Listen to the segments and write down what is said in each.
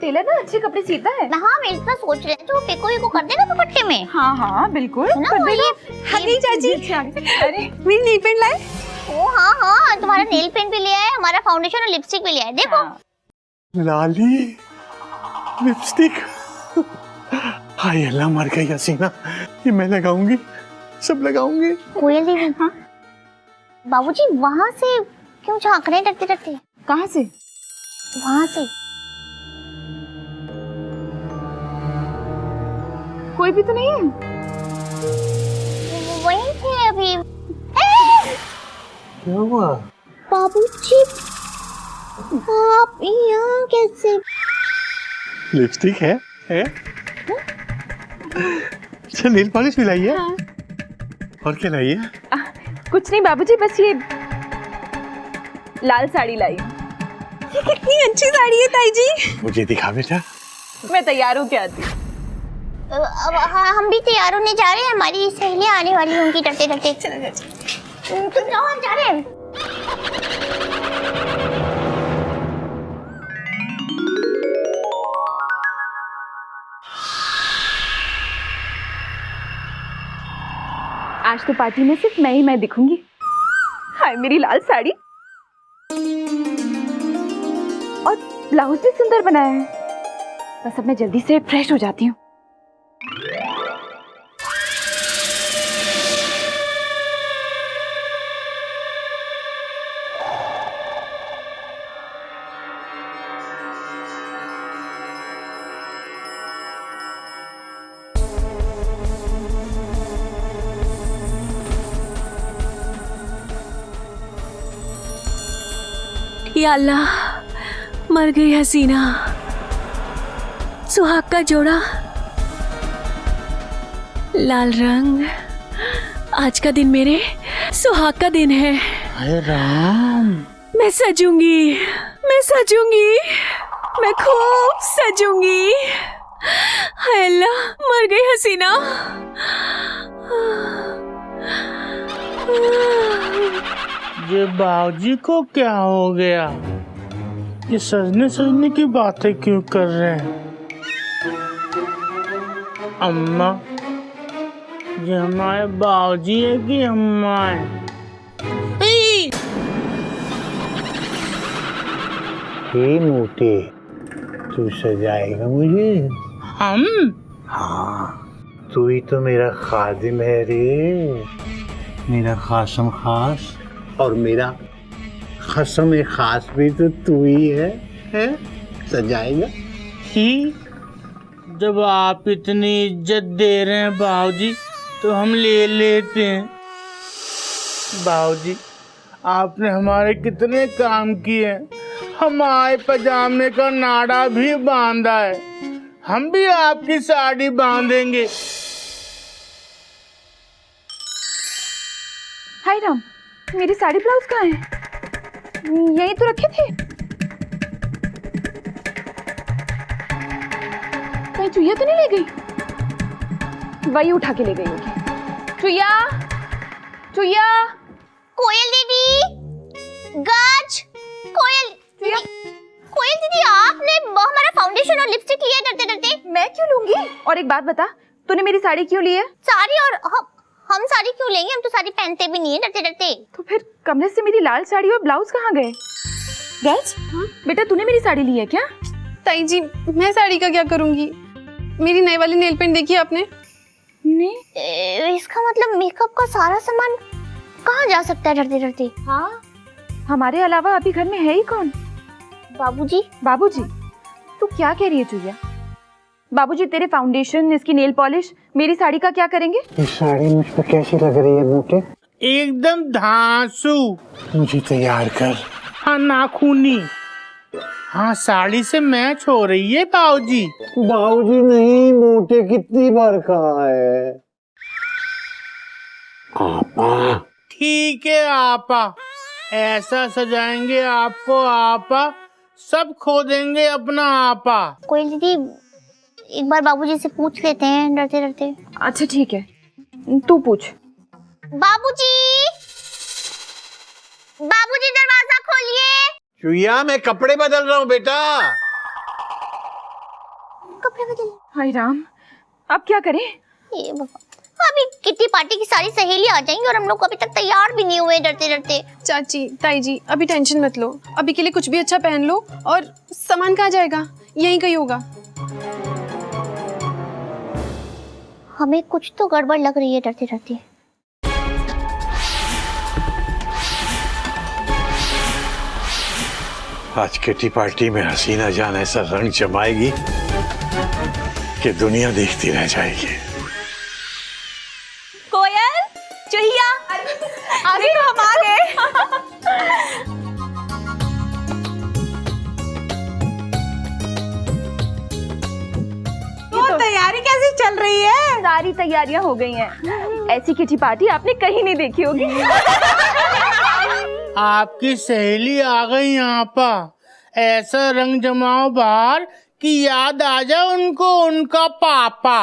Taylor ना अच्छे कपड़े सीता है। हाँ मैं इसका सोच रही थी, वो पिको विको कर देगा दुपट्टे में। हाँ हाँ बिल्कुल ना कर वो देगा। ये हाँ चाची, अरे मेरी नील पेंट लाए। ओ हाँ हाँ, तुम्हारा नेल पेंट भी लिया है, हमारा फाउंडेशन और लिपस्टिक भी लिया है, देखो। हाँ। लाली लिपस्टिक, हाय अल्लाह मर गई हसीना, ये मैं लगाऊंगी, सब लगाऊंगी। कोयल दीदी, हाँ बाबूजी वहाँ से क्यों झांक रहे हैं डरते डरते? कहाँ से? वहाँ से। कोई भी तो नहीं है। वहीं थे अभी। क्या हुआ? बाबूजी आप यहाँ कैसे? लिपस्टिक है? अच्छा नेल पॉलिश भी लाई है? हाँ। और क्या लाई है? कुछ नहीं बाबूजी, बस ये लाल साड़ी लाई। ये कितनी अच्छी साड़ी है ताई जी। मुझे दिखा बेटा। मैं तैयार हूँ क्या आती। अब हाँ हम भी तैयार होने जा रहे हैं, हमारी सहेलियाँ आने वाली होंगी डरते डरते। चलो चाची। तुम जाओ, हम जा रहे हैं। आज तो पार्टी में सिर्फ मैं दिखूंगी। हाय मेरी लाल साड़ी, और ब्लाउज भी सुंदर बनाया है। बस अब मैं जल्दी से फ्रेश हो जाती हूँ। या अल्लाह, मर गई हसीना। सुहाग का जोड़ा, लाल रंग। आज का दिन मेरे सुहाग का दिन है। हाय राम। मैं सजूंगी, मैं सजूंगी, मैं खूब सजूंगी। हाय अल्लाह, मर गई हसीना। ये बाबूजी को क्या हो गया? ये सजने सजने की बातें क्यों कर रहे हैं? अम्मा, ये हमारे बाबूजी है कि अम्मा है? हे मोटे, तू सजाएगा मुझे? हम? हाँ, तू ही तो मेरा खादिम है रे, मेरा खासम खास, और मेरा खसम खास भी तो तू ही है? सजाएगा? ही, जब आप इतनी इज्जत दे रहे हैं बाबूजी, तो हम ले लेते हैं। बाबूजी, आपने हमारे कितने काम किए, हमारे पजामे का नाड़ा भी बांधा है, हम भी आपकी साड़ी बांधेंगे। हाय राम, मेरी साड़ी ब्लाउज कहाँ है? यहीं तो रखे थे। कहीं चुईया तो नहीं ले गई? वही उठा के ले गई होगी। चुईया, चुईया, कोयल दीदी, गज, कोयल चुईया। कोयल दीदी आपने हमारा फाउंडेशन और लिपस्टिक लिया डरते डरते। मैं क्यों लूंगी? और एक बात बता, तूने मेरी साड़ी क्यों ली है? साड़ी, और हम साड़ी क्यों लेंगे? हम तो साड़ी पहनते भी नहीं है डरते डरते। तो फिर कमरे से मेरी लाल साड़ी और ब्लाउज कहाँ गए? गज, बेटा तूने मेरी साड़ी ली है क्या? ताई जी मैं साड़ी का क्या करूंगी? मेरी नई वाली नेल पेंट देखी आपने? नहीं। इसका मतलब मेकअप का सारा सामान कहाँ जा सकता है डरते डरते? हाँ, हमारे अलावा अभी घर में है ही कौन? बाबूजी। बाबूजी, तू क्या कह रही है चुईया? बाबूजी तेरे फाउंडेशन, इसकी नेल पॉलिश, मेरी साड़ी का क्या करेंगे? ये साड़ी मुझ पे कैसी लग रही है मोटे? एकदम धांसू। मुझे तैयार कर। हाँ, नाखूनी। हाँ, साड़ी से मैच हो रही है बाबूजी। बाबूजी नहीं, मोटे कितनी बार कहा है? आपा। ठीक है आपा, ऐसा सजाएंगे आपको आपा, सब खो देंगे अपना आपा। कोयल दीदी एक बार बाबूजी से पूछ लेते हैं डरते डरते। अच्छा ठीक है, तू पूछ। बाबूजी, बाबूजी दरवाजा खोलिए। चुईया, मैं कपड़े बदल रहा हूँ बेटा। कपड़े बदल। हाय राम, अब क्या करें? ये बाबा, अभी किट्टी पार्टी की सारी सहेली आ जाएंगी और हम लोग अभी तक तैयार भी नहीं हुए, डरते डरते। चाची, ताई जी, अभी टेंशन मत लो। अभी के लिए कुछ भी अच्छा पहन लो। और सामान कहाँ जाएगा? यहीं कहीं होगा। हमें कुछ तो गड़बड़ लग रही है डरते डरते। आज किटी पार्टी में हसीना जान ऐसा रंग जमाएगी कि दुनिया देखती रह जाएगी। कोयल, चुहिया, अभी तो हम आ गए। तो तैयारी कैसी चल रही है? सारी तैयारियां हो गई हैं। ऐसी किटी पार्टी आपने कहीं नहीं देखी होगी। आपकी सहेली आ गई यहाँ पर। ऐसा रंग जमाओ बाहर कि याद आ जाए उनको उनका पापा।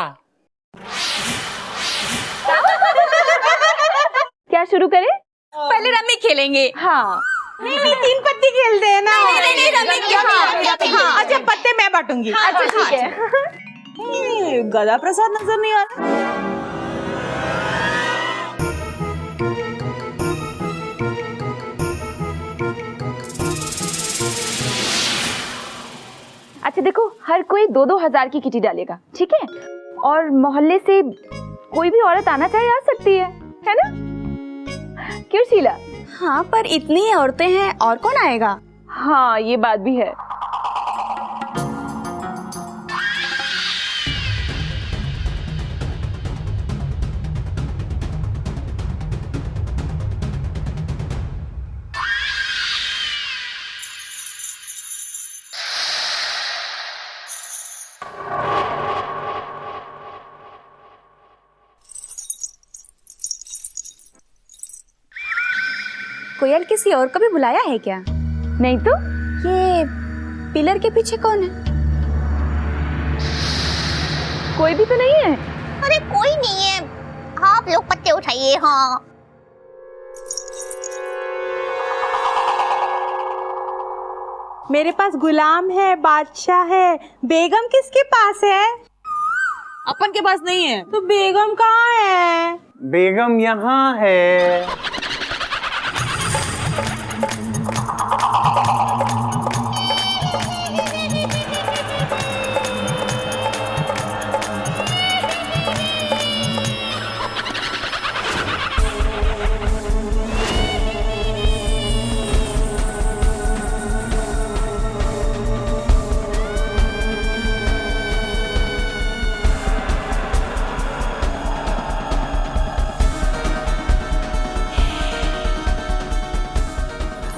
क्या शुरू करें? पहले रम्मी खेलेंगे। हाँ, नहीं, 3 पत्ती खेलते हैं ना। नहीं, रम्मी खेलेंगे। हाँ, अच्छा पत्ते मैं बांटूंगी। अच्छा ठीक है। गदा प्रसाद नजर नहीं आ रहा। अच्छा देखो, हर कोई 2-2 हजार की किटी डालेगा, ठीक है? और मोहल्ले से कोई भी औरत आना चाहे आ सकती है ना? क्यों शीला? हाँ, पर इतनी औरतें हैं और कौन आएगा? हाँ, ये बात भी है। कोयल किसी और को भी बुलाया है क्या? नहीं तो ये पिलर के पीछे कौन है? कोई भी तो नहीं है। अरे कोई नहीं है। हाँ, आप लोग पत्ते उठाइए। हाँ, मेरे पास गुलाम है, बादशाह है। बेगम किसके पास है? अपन के पास नहीं है। तो बेगम कहाँ है? बेगम यहाँ है।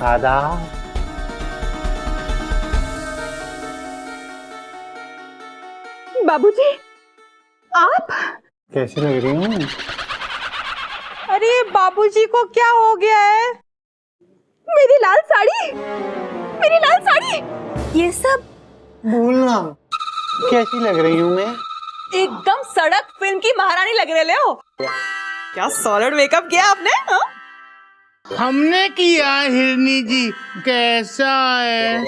आदाब। बाबूजी, आप कैसी लग रही हूँ? अरे बाबूजी को क्या हो गया है? मेरी लाल साड़ी, मेरी लाल साड़ी। ये सब बोलना, कैसी लग रही हूँ मैं? एकदम सड़क फिल्म की महारानी लग रहे हो। क्या सॉलिड मेकअप किया आपने? हा? हमने किया हिरनी जी, कैसा है?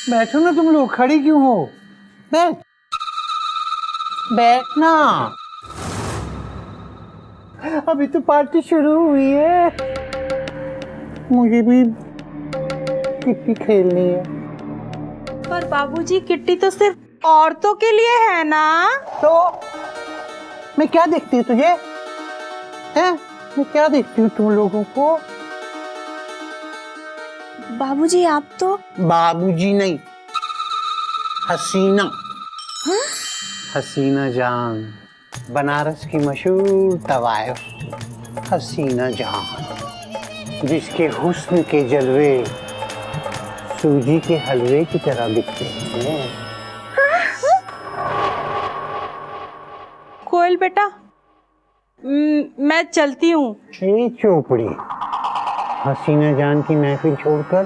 बैठो ना तुम लोग, खड़ी क्यों हो? बैठना। अभी तो पार्टी शुरू हुई है। मुझे भी किट्टी खेलनी है। पर बाबूजी, किट्टी तो सिर्फ औरतों के लिए है ना? तो मैं क्या देखती हूँ तुझे? हैं? मैं क्या देखती हूँ तुम लोगों को? बाबूजी, आप तो बाबूजी नहीं, हसीना। हाँ? हसीना जान, बनारस की मशहूर तवाइफ हसीना जान, जिसके हुस्न के जलवे सूजी के हलवे की तरह दिखते हैं। कोयल बेटा, मैं चलती हूँ। ये चोपड़ी, हसीना जान की महफिल छोड़कर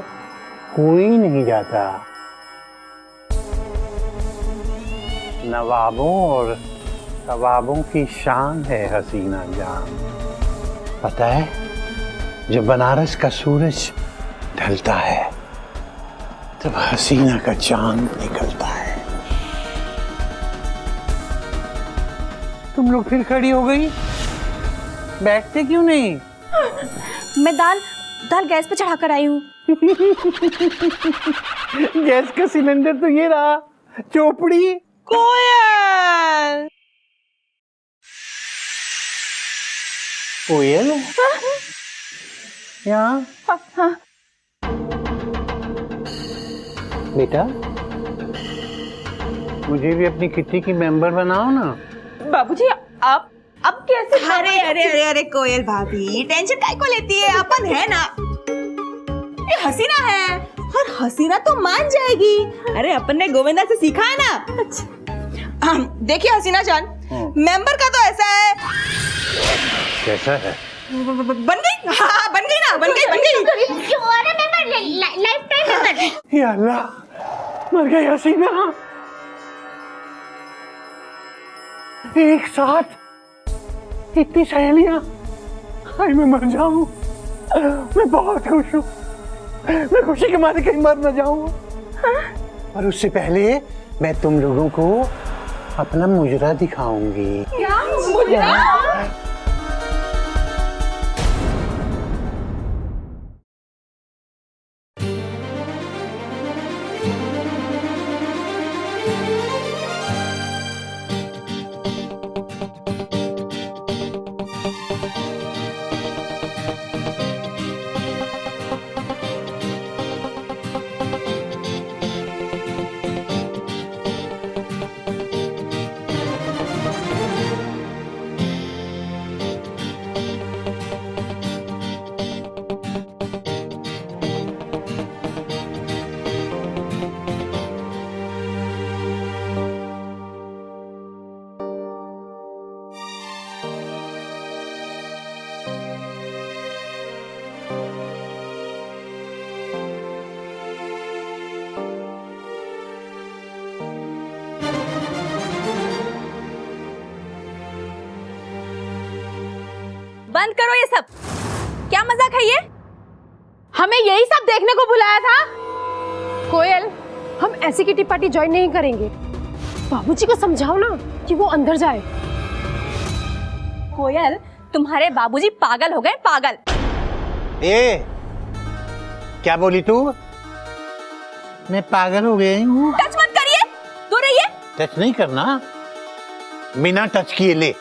कोई नहीं जाता। नवाबों और सवाबों की शान है हसीना जान। पता है, जब बनारस का सूरज ढलता है तब हसीना का चांद निकलता है। तुम लोग फिर खड़ी हो गई, बैठते क्यों नहीं? मैं दाल गैस पे चढ़ा कर आई हूँ। गैस का सिलेंडर तो ये रहा, चोपड़ी। कोयल कोयल यहाँ? बेटा, मुझे भी अपनी किट्टी की मेंबर बनाओ ना। बाबूजी आप अब कैसे? अरे अरे अरे अरे कोयल भाभी टेंशन काय को लेती है, अपन है ना। ये हसीना है और हसीना तो मान जाएगी। अरे अपन ने गोविंदा से सीखा है ना। देखिए हसीना जान, मेंबर का तो ऐसा है। कैसा है? बन गई? हाँ बन गई ना, बन गई। क्यों? अरे मेंबर, लाइफ टाइम मेंबर। या अल्लाह, मर गई हसीना। एक साथ इतनी सहेलियां, हाय मैं मर जाऊं। मैं बहुत खुश हूँ, मैं खुशी के मारे कहीं मर न जाऊं। और उससे पहले मैं तुम लोगों को अपना मुजरा दिखाऊंगी। क्या मुजरा? बंद करो ये सब, क्या मजाक है ये? हमें यही सब देखने को बुलाया था। कोयल, हम ऐसी किटी पार्टी ज्वाइन नहीं करेंगे। बाबूजी को समझाओ ना कि वो अंदर जाए। कोयल, तुम्हारे बाबूजी पागल हो गए, पागल। ए, क्या बोली तू? मैं पागल हो गई हूँ? टच मत करिए, दूर रहिए। टच नहीं करना, बिना टच किए ले।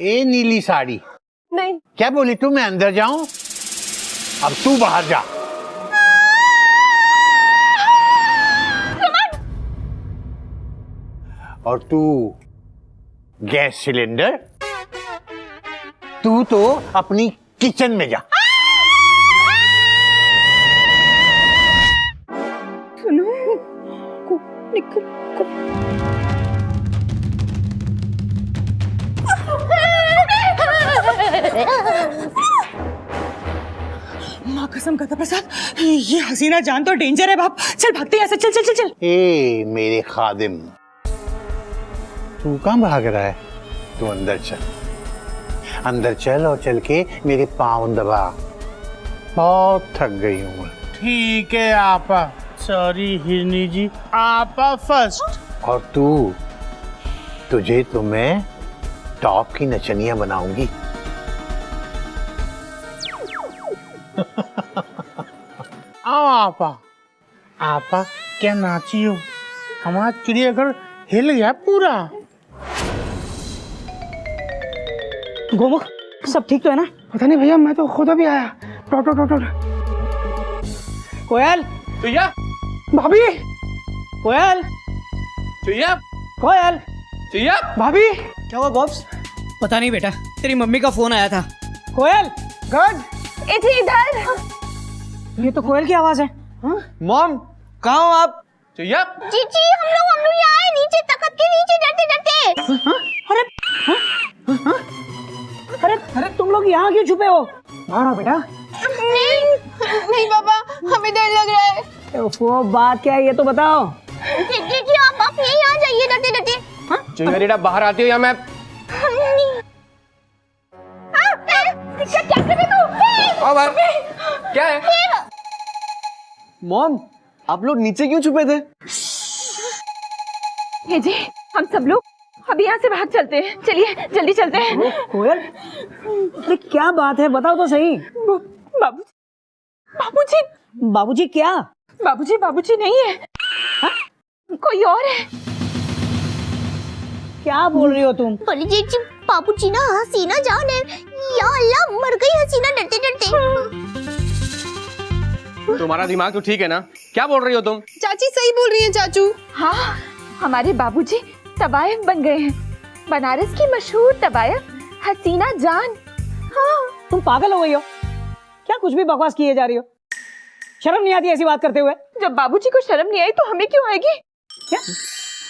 ए नीली साड़ी, नहीं। क्या बोली तू? मैं अंदर जाऊं? अब तू बाहर जा। और तू गैस सिलेंडर, तू तो अपनी किचन में जा। माँ कसम कहता प्रसाद, ये हसीना जान तो डेंजर है बाप। चल भागते हैं ऐसे, चल चल चल चल। ए मेरे खादिम, तू कहाँ भाग रहा है? तू अंदर चल, अंदर चल और चल के मेरे पाँव दबा। बहुत थक गई हूँ मैं। ठीक है आपा। सॉरी हिरनी जी, आपा फर्स्ट। और तुझे तो मैं टॉप की नचनिया बनाऊंगी। आओ आपा। आपा क्या नाची हो, हमारा चिड़ियाघर हिल गया पूरा। गोमुख, सब ठीक तो है ना? पता नहीं भैया, मैं तो खुद अभी आया। कोयल, भैया, भाभी, कोयल, भैया, कोयल, भैया, भाभी। क्या हुआ बॉब्स? पता नहीं बेटा, तेरी मम्मी का फोन आया था। कोयल, गज, इधर। ये तो कोयल की आवाज है। मॉम, कहाँ हो आप? भैया, जीजी, हम लोग यहाँ आए नीचे, तख्त के नीचे डरते डरते। अरे तुम लोग यहाँ क्यों छुपे हो? बाहर आओ बेटा। नहीं बाबा, हमें डर लग रहा है। वो बात क्या है ये तो बताओ। जीजी, आप यहीं आ जाइए डरते डरते। बेटा बाहर आती हो या मैं आओ बाहर। क्या है? मॉम, आप लोग नीचे क्यों छुपे थे? ये जी, हम सब लोग अभी यहाँ से भाग चलते हैं। चलिए जल्दी चलते हैं। कोयल, ये क्या बात है, बताओ तो सही। बाबू बाबूजी बाबूजी क्या? बाबूजी नहीं है। हाँ? कोई और है। क्या बोल रही हो तुम? बड़ी जेठ जी, बाबूजी ना हसीना जान है। या अल्लाह, मर गई हसीना डरते डरते। तुम्हारा दिमाग तो ठीक है ना? क्या बोल रही हो तुम? चाची सही बोल रही है चाचू। हाँ, हमारे बाबूजी तबायफ बन गए हैं। बनारस की मशहूर तबायफ हसीना जान। हाँ। तुम पागल हो गई हो क्या? कुछ भी बकवास किए जा रही हो। शर्म नहीं आती ऐसी बात करते हुए? जब बाबूजी को शर्म नहीं आई तो हमें क्यों आएगी? क्या?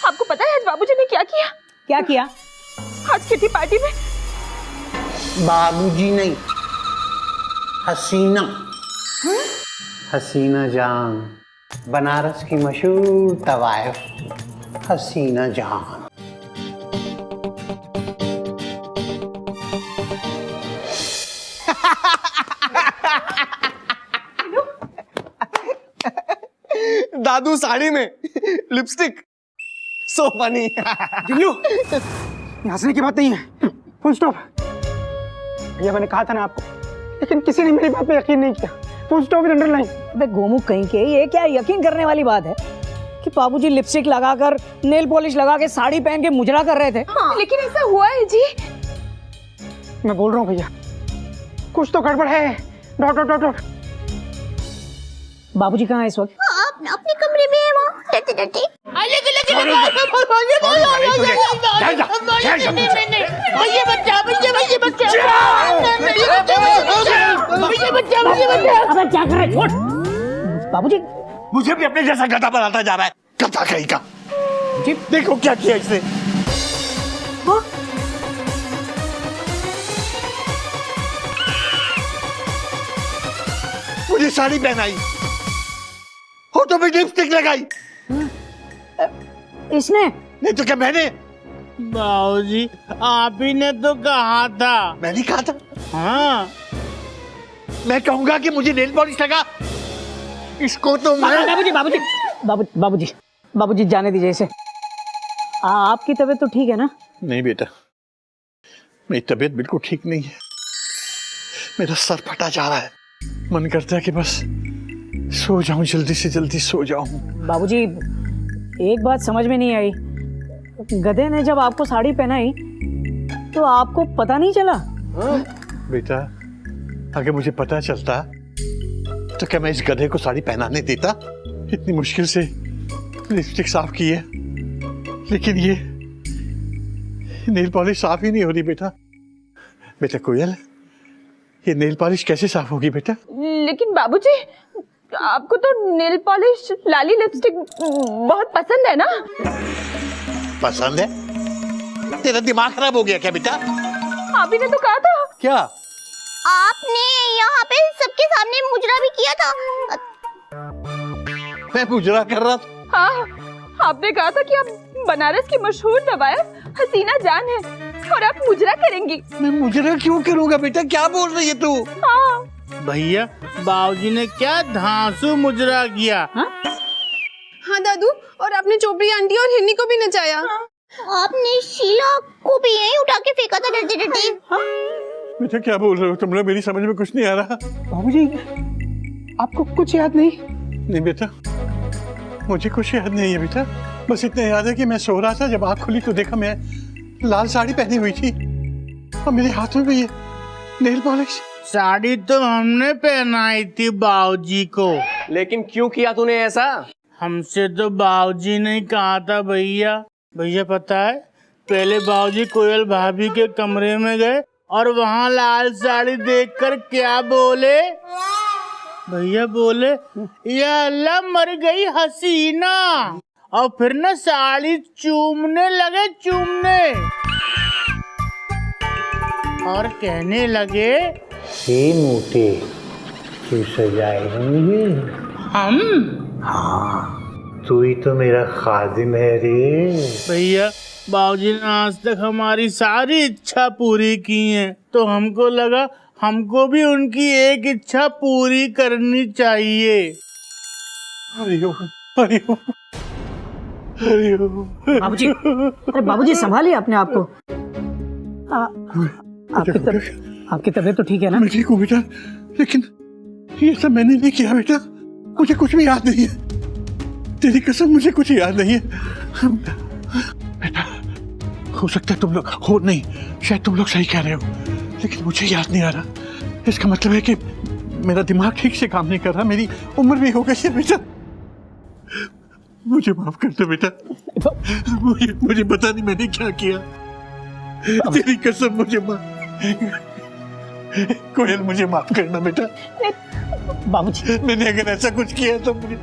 आपको पता है आज बाबूजी ने क्या किया? क्या किया? आज किटी पार्टी में बाबूजी नहीं, हसीना। हसीना जान, बनारस की मशहूर तवायफ हसीना जान। दादू साड़ी में लिपस्टिक, सो फनी। जिल्लू, हंसने की बात नहीं है, फुल स्टॉप। ये मैंने कहा था ना आपको, लेकिन किसी ने मेरी बात पे यकीन नहीं किया। Full stop with underline. अबे गोमू कहीं के, ये क्या यकीन करने वाली बात है कि बाबूजी लिपस्टिक लगाकर, नेल पॉलिश लगा के, साड़ी पहन के मुजरा कर रहे थे? हाँ। लेकिन ऐसा हुआ है जी। मैं बोल रहा हूँ भैया, कुछ तो गड़बड़ है। Dot dot dot dot. बाबूजी कहाँ है इस वक्त? अपने कमरे में है वो, डरते डरते। अबे क्या कर रहे? छोड़ बाबूजी। मुझे भी अपने जैसा गधा बनाता जा रहा है, गधा कहीं का। जी देखो क्या किया इसने। मुझे साड़ी पहनाई, होठों पे लिपस्टिक लगाई। इसने? नहीं तो क्या मैंने? बाबूजी आप ही ने तो कहा था। मैंने कहा था? हाँ। मैं कहूंगा कि मुझे नेल पॉलिश लगा, इसको तो मैं। बाबूजी जाने दीजिए इसे। आपकी तबीयत तो ठीक है ना? नहीं बेटा, मेरी तबीयत बिल्कुल ठीक नहीं है। मेरा सर फटा जा रहा है, मन करता है कि बस सो जाऊं, जल्दी से जल्दी सो जाऊं। बाबूजी एक बात समझ में नहीं आई, गधे ने जब आपको साड़ी पहनाई तो आपको पता नहीं चला? बेटा अगर मुझे पता चलता तो क्या मैं इस गधे को साड़ी पहनाने देता? इतनी मुश्किल से लिपस्टिक साफ की है, लेकिन ये नेल पॉलिश साफ ही नहीं हो रही। बेटा बेटा कोयल, ये नेल पॉलिश कैसे साफ होगी बेटा? लेकिन बाबूजी आपको तो नेल पॉलिश, लाली लिपस्टिक बहुत पसंद है ना? पसंद है? तेरा दिमाग खराब हो गया क्या बेटा? आप ही ने तो कहा था। क्या? आपने यहाँ पे सबके सामने मुजरा भी किया था। मैं मुजरा कर रहा था? हाँ, आपने कहा था कि आप बनारस की मशहूर तवायफ हसीना जान है और आप मुजरा करेंगी। मैं मुजरा क्यों करूंगा बेटा? क्या बोल रही है तू? हाँ। भैया बाबूजी ने क्या धांसू मुजरा किया। हाँ दादू, और आपने चोपड़ी आंटी और हिन्नी को भी नचाया। आपने शीला को भी यहीं उठा के फेंका था डरते डरते। बेटा क्या बोल रहे हो तुम लोग? मेरी समझ में कुछ नहीं आ रहा। बाबूजी आपको कुछ याद नहीं? नहीं बेटा, मुझे कुछ याद नहीं है बेटा। बस इतना याद है कि मैं सो रहा था, जब आँख खुली तो देखा मैं लाल साड़ी पहनी हुई थी और मेरे हाथों में ये नेल पॉलिश। साड़ी तो हमने पहनाई थी बाबूजी को। लेकिन क्यों किया तूने ऐसा? हमसे तो बाबूजी ने कहा था भैया। भैया पता है, पहले बाबूजी कोयल भाभी के कमरे में गए और वहाँ लाल साड़ी देखकर क्या बोले? भैया बोले या अल्लाह मर गई हसीना, और फिर ना साड़ी चूमने लगे, चूमने, और कहने लगे हे मोटे तू सजाएगा मुझे? हम? हाँ, तू ही तो मेरा खादिम है रे। भैया बाबूजी ने आज तक हमारी सारी इच्छा पूरी की है, तो हमको लगा हमको भी उनकी एक इच्छा पूरी करनी चाहिए। हरिओम हरिओम हरिओम। बाबूजी, अरे बाबूजी संभालिए अपने आप को। आपकी तबीयत तो ठीक है ना? मैं ठीक हूँ बेटा, लेकिन ये सब मैंने नहीं किया बेटा। मुझे कुछ भी याद नहीं है, तेरी कसम मुझे कुछ याद नहीं है बेटा। हो सकता है तुम लोग हो नहीं, शायद तुम लोग सही कह रहे हो, लेकिन मुझे याद नहीं आ रहा। इसका मतलब है कि मेरा दिमाग ठीक से काम नहीं कर रहा, मेरी उम्र भी हो गई है बेटा। मुझे माफ कर दो बेटा, मुझे पता नहीं मैंने क्या किया। तेरी कसम मुझे माफ, कोयल मुझे माफ करना बेटा। बाबूजी, मैंने अगर ऐसा कुछ किया तो मुझे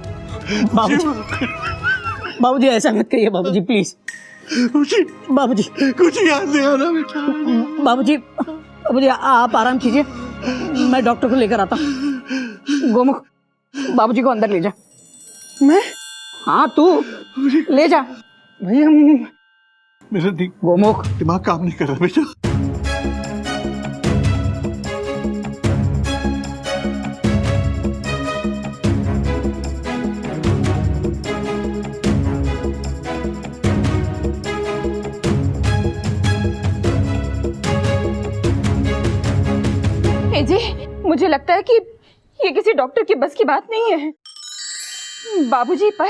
बाबूजी ऐसा मत कहिए बाबूजी, प्लीज। बाबूजी कुछ याद नहीं आ रहा बेटा। बाबूजी आप आराम कीजिए, मैं डॉक्टर को लेकर आता हूँ। गोमुख, बाबूजी को अंदर ले जा। मैं? हाँ तू ले जा भैया, मेरा गोमुख दिमाग काम नहीं कर रहा बेटा। जी, मुझे लगता है कि ये किसी डॉक्टर की बस की बात नहीं है। बाबूजी पर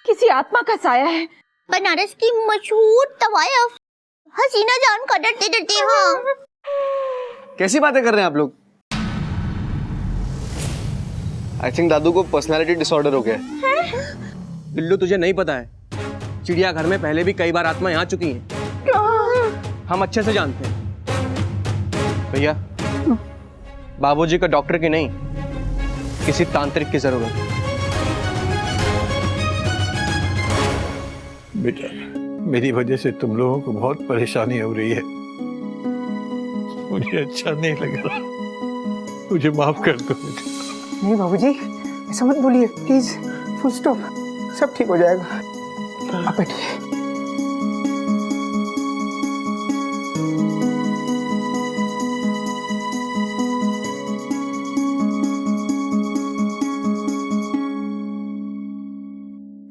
किसी आत्मा का साया है। बनारस की मशहूर तवायफ हसीना जान का डरते डरते। हाँ, कैसी बातें कर रहे हैं आप लोग? आई थिंक दादू को पर्सनालिटी डिसऑर्डर हो गया है। बिल्लू, तुझे नहीं पता है, चिड़ियाघर में पहले भी कई बार आत्मा यहाँ चुकी हैं। हम अच्छे से जानते हैं भैया। बाबूजी का डॉक्टर की नहीं, किसी तांत्रिक की जरूरत है। बेटा, मेरी वजह से तुम लोगों को बहुत परेशानी हो रही है, मुझे अच्छा नहीं लग रहा। मुझे माफ कर दो बेटा। नहीं बाबूजी, ऐसा मत बोलिए प्लीज, फुल स्टॉप, सब ठीक हो जाएगा। आप बैठिए।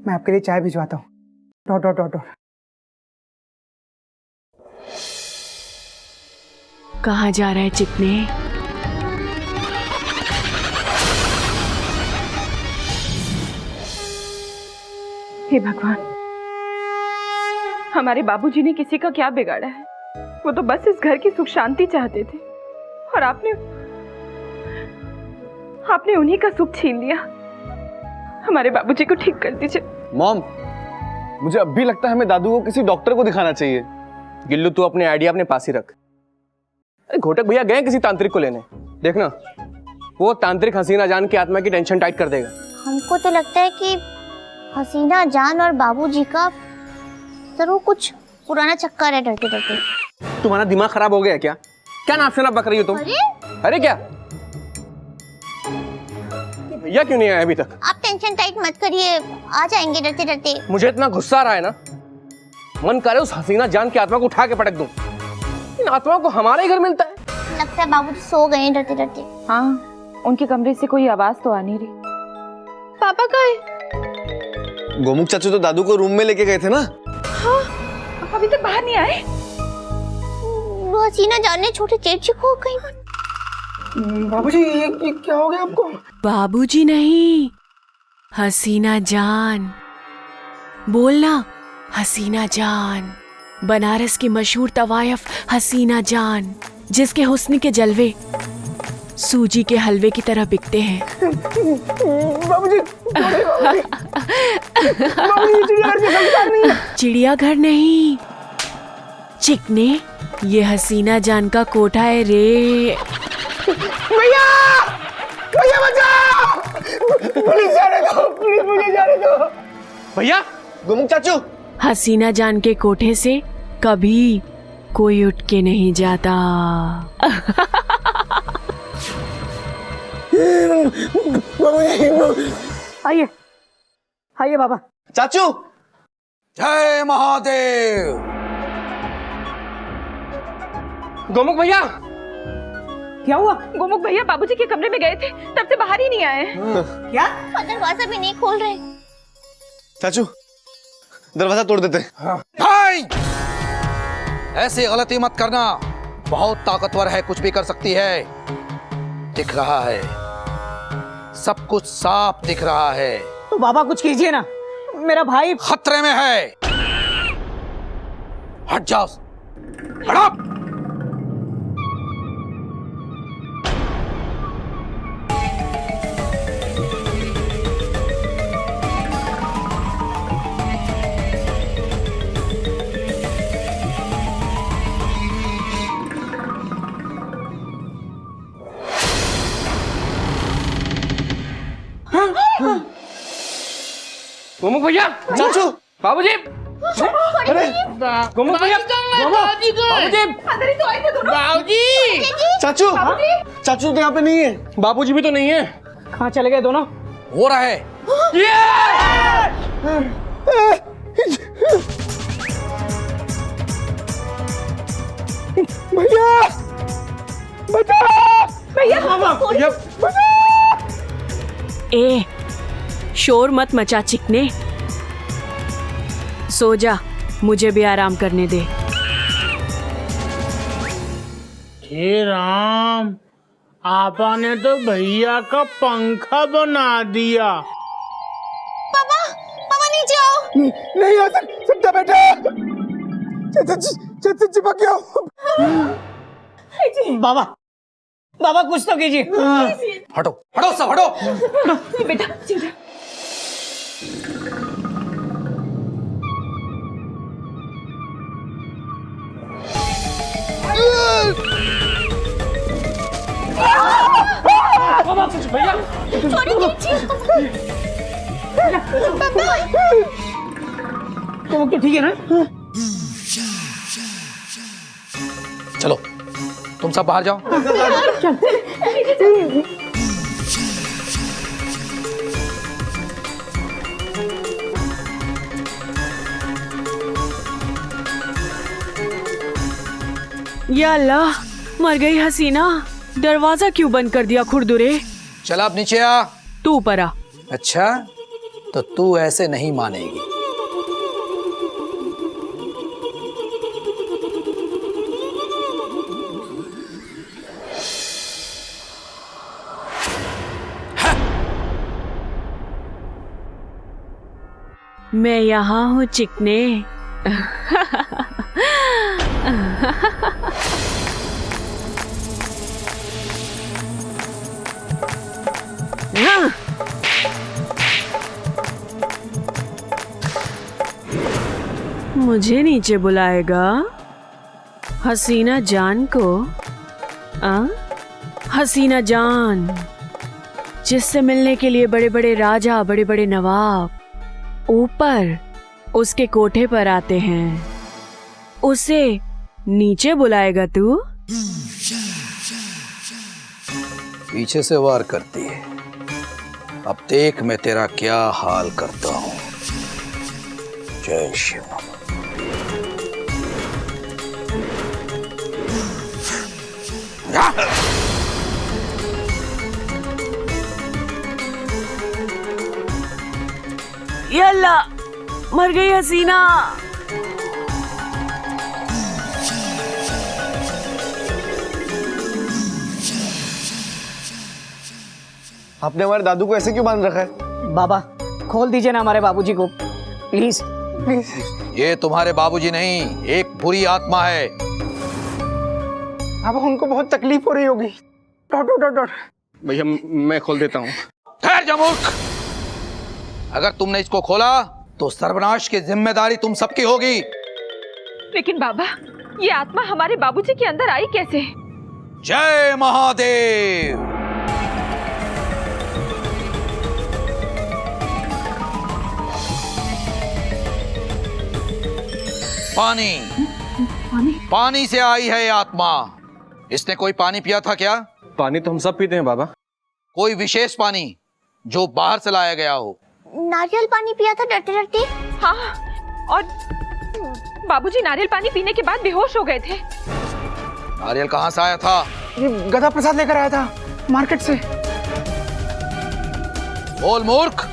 मैं आपके लिए चाय भिजवाता हूँ। Dot dot dot dot. कहाँ जा रहा है चिकने? हे भगवान, हमारे बाबूजी ने किसी का क्या बिगाड़ा है? वो तो बस इस घर की सुख शांति चाहते थे, और आपने उन्हीं का सुख छीन लिया। हमारे बाबूजी को ठीक कर दीजिए। मॉम, मुझे अब भी लगता है हमें दादू को किसी डॉक्टर को दिखाना चाहिए। गिल्लू, तू अपने आइडिया अपने पास ही रख। घोटक भैया गए किसी तांत्रिक को लेने, देखना वो तांत्रिक हसीना जान की आत्मा की टेंशन टाइट कर देगा। हमको तो लगता है कि हसीना जान और बाबूजी का जरूर कुछ पुराना चक्कर है डरते डरते। तुम्हारा दिमाग खराब हो गया क्या? क्या नाप शनाप बक रही हो तुम? अरे क्या भैया क्यों नहीं आए अभी तक? आप टेंशन टाइट मत करिए, आ जाएंगे डरते डरते। मुझे इतना गुस्सा आ रहा है ना, मन करे उस हसीना जान की आत्मा को उठा के पटक दूं। इन आत्माओं को हमारा ही घर मिलता है। लगता है बाबूजी सो गए हैं डरते डरते। हाँ, उनके कमरे से कोई आवाज तो आ नहीं रही। पापा कहाँ है? गोमुख चाचू तो दादू को रूम में लेके गए थे ना। हाँ, अभी तक बाहर नहीं आए। वो हसीना जान ने छोटे चेट को कहीं। बाबूजी ये क्या हो गया आपको? बाबूजी नहीं, हसीना जान। बोलना, हसीना जान। बनारस की मशहूर तवायफ हसीना जान, जिसके हुस्न के जलवे सूजी के हलवे की तरह बिकते हैं। बाबूजी चिड़ियाघर नहीं चिकने, ये हसीना जान का कोठा है रे। भैया, भैया बचाओ! पुलिस जाने दो, प्लीज मुझे जाने दो। भैया, गोमुख चाचू। हसीना जान के कोठे से कभी कोई उठ के नहीं जाता। आइए आइए बाबा। चाचू, जय महादेव। गोमुख भैया, क्या हुआ? गोमुख भैया बाबूजी के कमरे में गए थे, तब से बाहर ही नहीं आए। क्या? और दरवाजा भी नहीं खोल रहे। चाचू दरवाजा तोड़ देते। भाई ऐसी गलती मत करना, बहुत ताकतवर है, कुछ भी कर सकती है। दिख रहा है, सब कुछ साफ दिख रहा है। तो बाबा कुछ कीजिए ना, मेरा भाई खतरे में है। हट जाओ, हटो। गोमुख भैया, चाचू, बाबूजी, गोमुख भैया, बाबूजी अंदर ही तो आए थे दोनों। बाबूजी चाचू, चाचू तो यहाँ पे नहीं है। बाबूजी भी तो नहीं है। कहाँ चले गए दोनों? हो रहा है। भैया, बचाओ! भैया ए, शोर मत मचा चिकने, सो जा, मुझे भी आराम करने दे। हे राम, आपा ने तो भैया का पंखा बना दिया। पापा नीचे आओ। नहीं आ सकता बेटा, चिपक गया। बाबा, बाबा कुछ तो कीजिए। हटो, हटो सब, हटो। बेटा चिंता। तो ठीक है ना? चलो तुम सब बाहर जाओ। या अल्लाह, मर गई हसीना। दरवाजा क्यों बंद कर दिया खुरदुरे? चल आप नीचे आ। तू ऊपर आ। अच्छा, तो तू ऐसे नहीं मानेगी। मैं यहाँ हूँ चिकने। मुझे नीचे बुलाएगा हसीना जान को? हसीना जान, जिससे मिलने के लिए बड़े बड़े राजा, बड़े बड़े नवाब ऊपर उसके कोठे पर आते हैं, उसे नीचे बुलाएगा तू? पीछे से वार करती है। अब देख मैं तेरा क्या हाल करता हूं। जय शिव। यल्ला, मर गई हसीना। आपने हमारे दादू को ऐसे क्यों बांध रखा है? बाबा खोल दीजिए ना हमारे बाबूजी को, प्लीज। ये तुम्हारे बाबूजी नहीं, एक बुरी आत्मा है। अब उनको बहुत तकलीफ हो रही होगी। डॉट। भैया मैं खोल देता हूँ। ठहर जा मूर्ख। अगर तुमने इसको खोला तो सर्वनाश की जिम्मेदारी तुम सबकी होगी। लेकिन बाबा, ये आत्मा हमारे बाबूजी के अंदर आई कैसे? जय महादेव। पानी से आई है ये आत्मा। इसने कोई पानी पिया था क्या? पानी तो हम सब पीते हैं बाबा। कोई विशेष पानी जो बाहर से लाया गया हो? नारियल पानी पिया था डरते डरते। हाँ, और बाबूजी नारियल पानी पीने के बाद बेहोश हो गए थे। नारियल कहाँ से आया था? ये गधा प्रसाद लेकर आया था मार्केट से। बोल मूर्ख,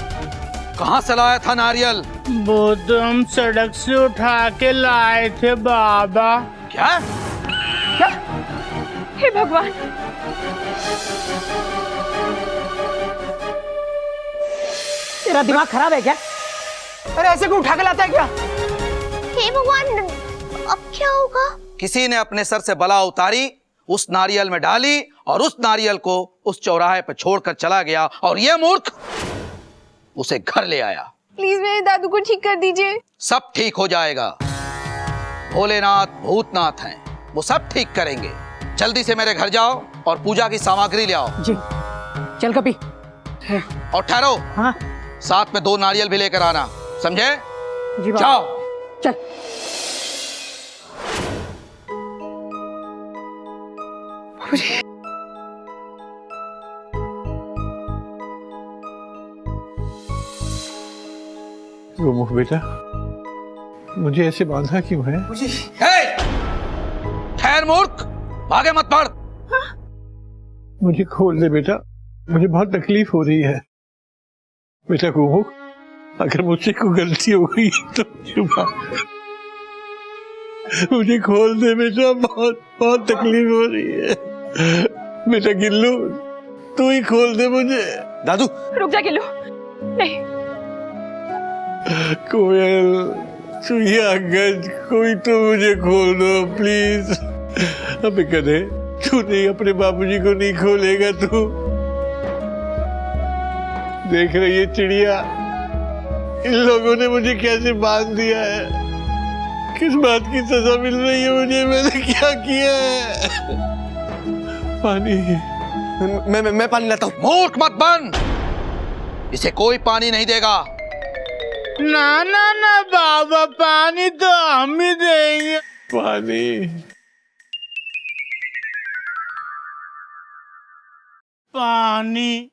कहाँ से लाया था नारियल? वो तो हम सड़क से उठा के लाए थे बाबा। क्या? हे भगवान, तेरा दिमाग खराब है क्या? अरे ऐसे क्यों उठा के लाता है क्या? हे भगवान, अब क्या होगा? किसी ने अपने सर से बला उतारी, उस नारियल में डाली और उस नारियल को उस चौराहे पर छोड़कर चला गया, और ये मूर्ख उसे घर ले आया। प्लीज मेरे दादू को ठीक कर दीजिए। सब ठीक हो जाएगा। भोलेनाथ भूतनाथ हैं, वो सब ठीक करेंगे। जल्दी से मेरे घर जाओ और पूजा की सामग्री ले आओ। जी चल कभी। और ठहरो, हाँ साथ में 2 नारियल भी लेकर आना, समझे? जी बाबा। जाओ। चल। गोमुख बेटा, मुझे ऐसे बांधा क्यों है? ठहर मूर्ख, भागे मत पड़। मुझे खोल दे बेटा, मुझे बहुत तकलीफ हो रही है। बेटा गोमुख, अगर मुझसे कोई गलती हो गई तो छुपा, मुझे खोल दे बेटा, बहुत बहुत तकलीफ हो रही है। बेटा गिल्लू, तू ही खोल दे मुझे। दादू रुक जा गिल्लू, नहीं। कोयल, चुहिया गज, कोई तो मुझे खोल दो प्लीज। अबे कदे, तू नहीं अपने बाबूजी को नहीं खोलेगा तू? देख रही है चिड़िया, इन लोगों ने मुझे कैसे बांध दिया है। किस बात की सजा मिल रही है मुझे? मैंने क्या किया है? पानी। मैं पानी लाता हूँ। मूर्ख मत बन, इसे कोई पानी नहीं देगा। ना ना ना बाबा, पानी तो हम ही देंगे। पानी। पानी।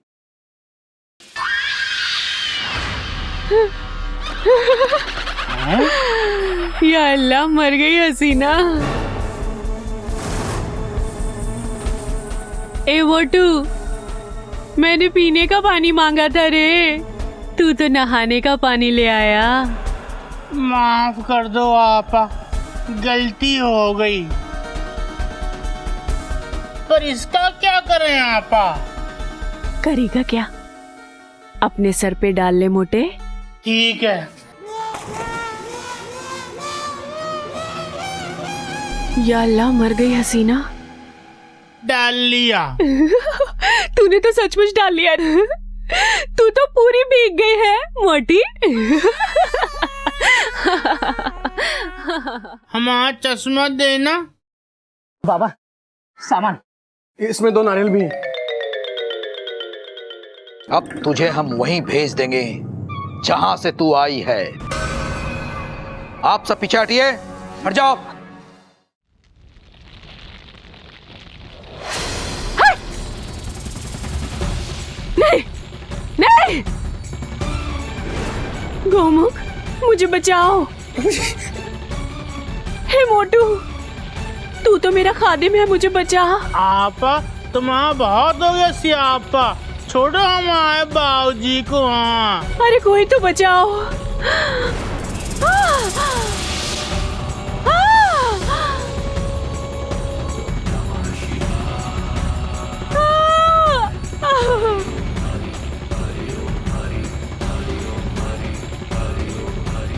या अल्लाह, मर गई हसीना। ए मोटू, मैंने पीने का पानी मांगा था रे, तू तो नहाने का पानी ले आया। माफ कर दो आपा, गलती हो गई। पर इसका क्या करें आपा? करेगा क्या? अपने सर पे डाल ले मोटे। ठीक है। या अल्लाह, मर गई हसीना। डाल लिया। तूने तो सचमुच डाल लिया। तू तो पूरी भीग गई है मोटी। हमारा चश्मा देना। बाबा सामान। इसमें 2 नारियल भी हैं। अब तुझे हम वहीं भेज देंगे जहां से तू आई है। आप सब पीछे हटिए, हट जाओ। नहीं नहीं, गोमुख मुझे बचाओ। हे मोटू, तू तो मेरा खादिम है, मुझे बचा। आपा तुम्हारा बहुत हो गया सियापा, छोड़ो हमारे बाबूजी को। हाँ अरे कोई तो बचाओ।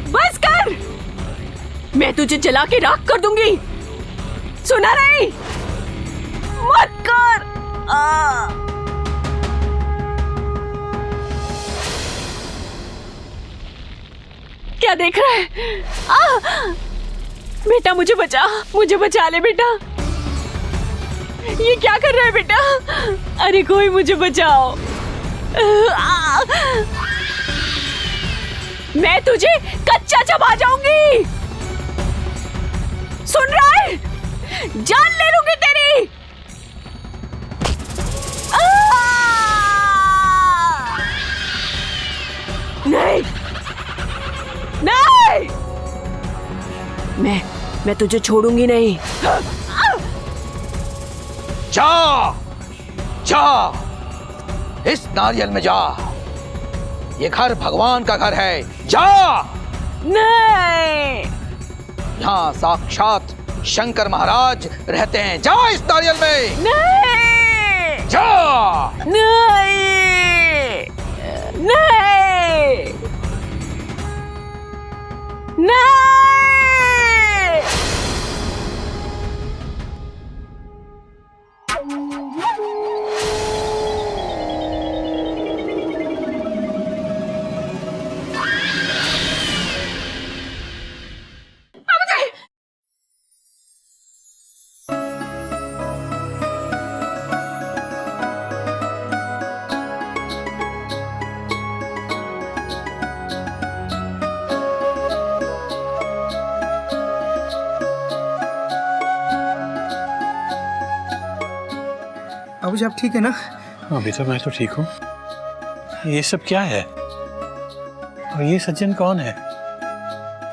बस कर, मैं तुझे जला के राख कर दूंगी। सुना नहीं? मत कर। क्या देख रहा है? बेटा मुझे बचा ले बेटा। ये क्या कर रहा है बेटा? अरे कोई मुझे बचाओ। मैं तुझे कच्चा चबा जाऊंगी। सुन रहा है? जान ले लूंगी तेरी। नहीं नहीं, मैं तुझे छोड़ूंगी नहीं। जा जा, इस नारियल में जा। ये घर भगवान का घर है, जा। नहीं। यहाँ साक्षात शंकर महाराज रहते हैं, जा इस नारियल में। नहीं। जा। नहीं। नहीं। नहीं। बाबूजी आप ठीक है ना? हाँ बेटा मैं तो ठीक हूँ। ये सब क्या है? और ये सज्जन कौन है?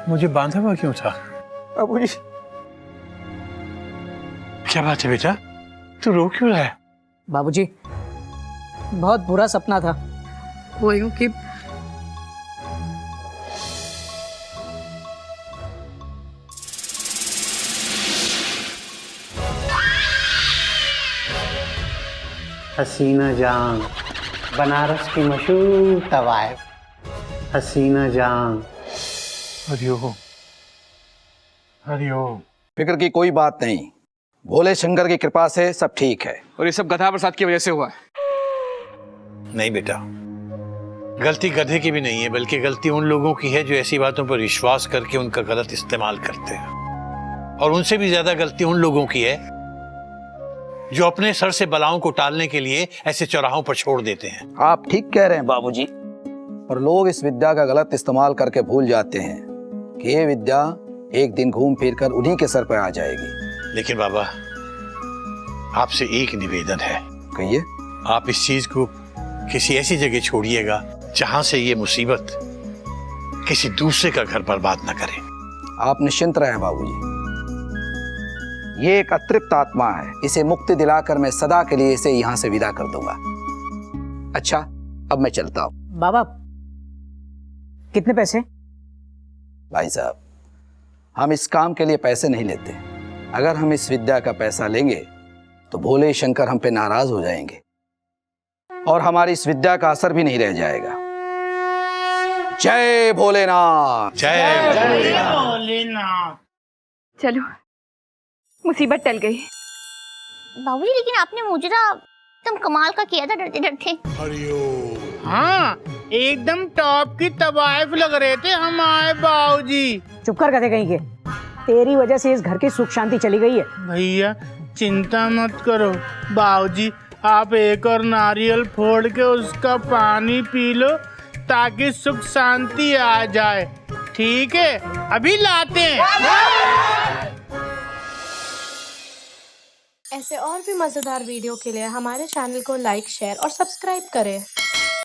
मुझे बांधा हुआ क्यों था? बाबूजी क्या बात है बेटा, तू रो क्यों रहा है? बाबूजी बहुत बुरा सपना था। वो यूं कि हसीना जान, बनारस की मशहूर तवायफ, हसीना जान। हरिओम हरिओम। फिक्र की कोई बात नहीं, भोले शंकर की कृपा से सब ठीक है। और ये सब गधा प्रसाद की वजह से हुआ है। नहीं बेटा, गलती गधे की भी नहीं है, बल्कि गलती उन लोगों की है जो ऐसी बातों पर विश्वास करके उनका गलत इस्तेमाल करते हैं। और उनसे भी ज्यादा गलती उन लोगों की है जो अपने सर से बलाओं को टालने के लिए ऐसे चौराहों पर छोड़ देते हैं। आप ठीक कह रहे हैं बाबूजी, पर लोग इस विद्या का गलत इस्तेमाल करके भूल जाते हैं कि ये विद्या एक दिन घूम फिर कर उन्हीं के सर पर आ जाएगी। लेकिन बाबा आपसे एक निवेदन है। कहिए। आप इस चीज को किसी ऐसी जगह छोड़िएगा जहां से ये मुसीबत किसी दूसरे का घर बर्बाद न करे। आप निश्चिंत रहें बाबूजी, ये एक अतृप्त आत्मा है, इसे मुक्ति दिलाकर मैं सदा के लिए इसे यहाँ से विदा कर दूंगा। अच्छा अब मैं चलता हूँ। बाबा कितने पैसे? भाई साहब हम इस काम के लिए पैसे नहीं लेते। अगर हम इस विद्या का पैसा लेंगे तो भोले शंकर हम पे नाराज हो जाएंगे और हमारी इस विद्या का असर भी नहीं रह जाएगा। जय भोलेनाथ। जय भोलेनाथ। चलो मुसीबत टल गई। बाबूजी लेकिन आपने मुजरा एकदम कमाल का किया था डरते डरते। हाँ एकदम टॉप की तवायफ लग रहे थे हमारे बाबूजी। चुप कर गधे कहीं के, तेरी वजह से इस घर की सुख शांति चली गई है। भैया चिंता मत करो बाबूजी, आप एक और नारियल फोड़ के उसका पानी पी लो ताकि सुख शांति आ जाए। ठीक है अभी लाते हैं। ऐसे और भी मजेदार वीडियो के लिए हमारे चैनल को लाइक, शेयर और सब्सक्राइब करें।